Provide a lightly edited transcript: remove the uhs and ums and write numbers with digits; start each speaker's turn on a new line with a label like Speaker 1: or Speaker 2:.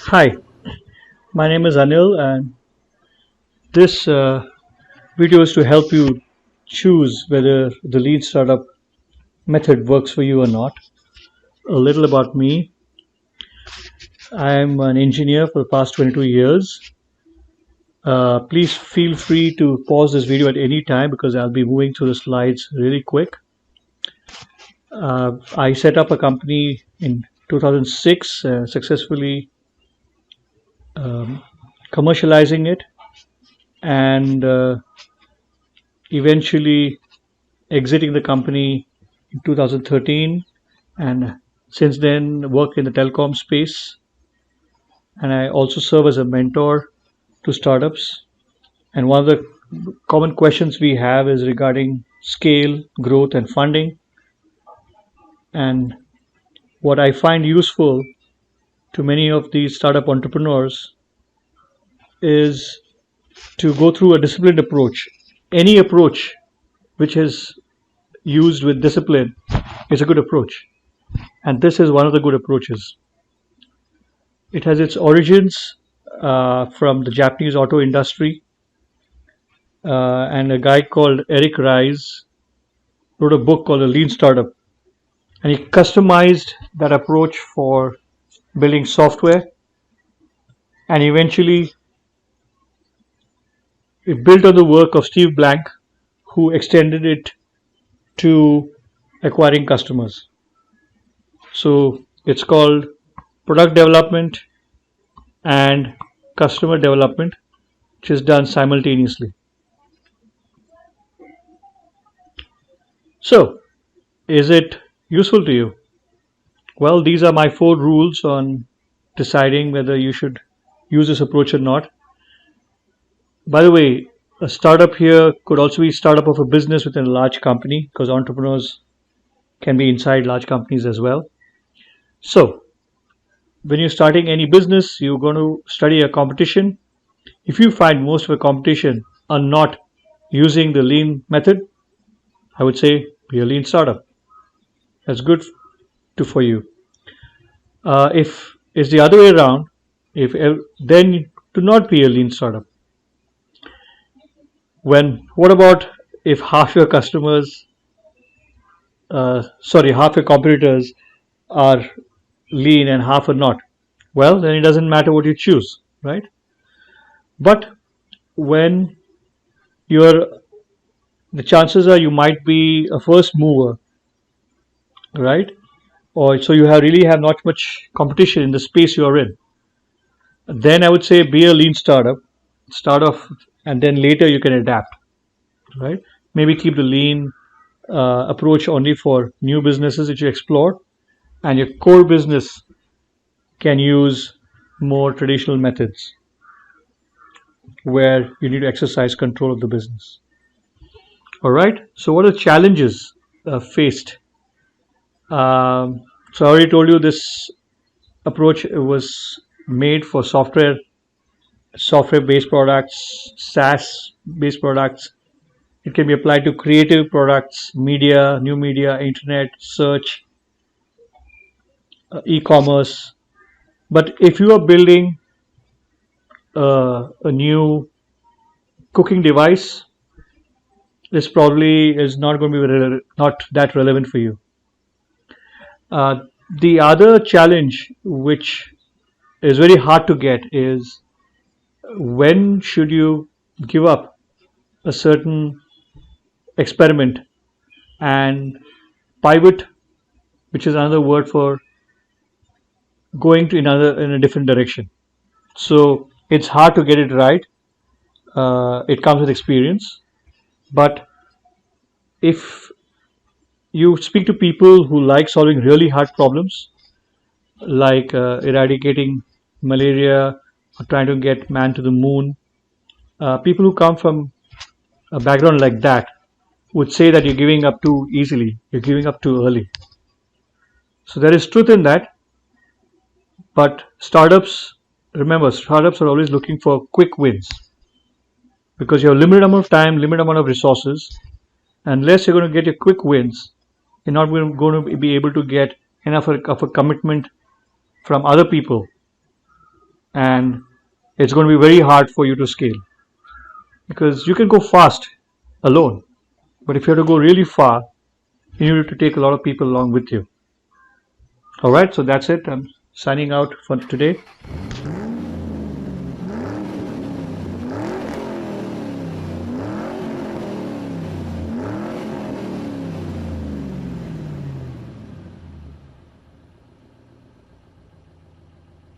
Speaker 1: Hi, my name is Anil, and this video is to help you choose whether the lean startup method works for you or not. A little about me: I'm an engineer for the past 22 years. Please feel free to pause this video at any time because I'll be moving through the slides really quick. I set up a company in 2006, successfully um, commercializing it, and eventually exiting the company in 2013, and since then work in the telecom space. And I also serve as a mentor to startups. And one of the common questions we have is regarding scale, growth, and funding. And what I find useful to many of these startup entrepreneurs is to go through a disciplined approach. Any approach which is used with discipline is a good approach, and this is one of the good approaches. It has its origins from the Japanese auto industry, and a guy called Eric Ries wrote a book called The Lean Startup, and he customized that approach for building software, and eventually it built on the work of Steve Blank, who extended it to acquiring customers. So it's called product development and customer development, which is done simultaneously. So, is it useful to you? Well, these are my 4 rules on deciding whether you should use this approach or not. By the way, a startup here could also be startup of a business within a large company, because entrepreneurs can be inside large companies as well. So, when you're starting any business, you're going to study a competition. If you find most of the competition are not using the lean method, I would say be a lean startup. That's good for you. If it's the other way around, if then do not be a lean startup. What about if half your half your competitors are lean and half are not? Well, then it doesn't matter what you choose, right? But when you're the chances are you might be a first mover, right? Or so you have really have not much competition in the space you are in. Then I would say be a lean startup, start off, and then later you can adapt, right? Maybe keep the lean approach only for new businesses that you explore, and your core business can use more traditional methods where you need to exercise control of the business. All right. So, what are the challenges faced? So, I already told you this approach was made for software-based products, SaaS-based products. It can be applied to creative products, media, new media, internet, search, e-commerce. But if you are building a new cooking device, this probably is not going to be not that relevant for you. Uh, the other challenge, which is very hard to get, is when should you give up a certain experiment and pivot, which is another word for going to another in a different direction. So it's hard to get it right. It comes with experience, but if you speak to people who like solving really hard problems, like eradicating malaria or trying to get man to the moon, people who come from a background like that would say that you're giving up too easily, you're giving up too early. So there is truth in that, but remember, startups are always looking for quick wins because you have limited amount of time, limited amount of resources. Unless you're going to get your quick wins, you're not going to be able to get enough of a commitment from other people and it's going to be very hard for you to scale, because you can go fast alone, but if you have to go really far, you need to take a lot of people along with you. All right, so that's it. I'm signing out for today.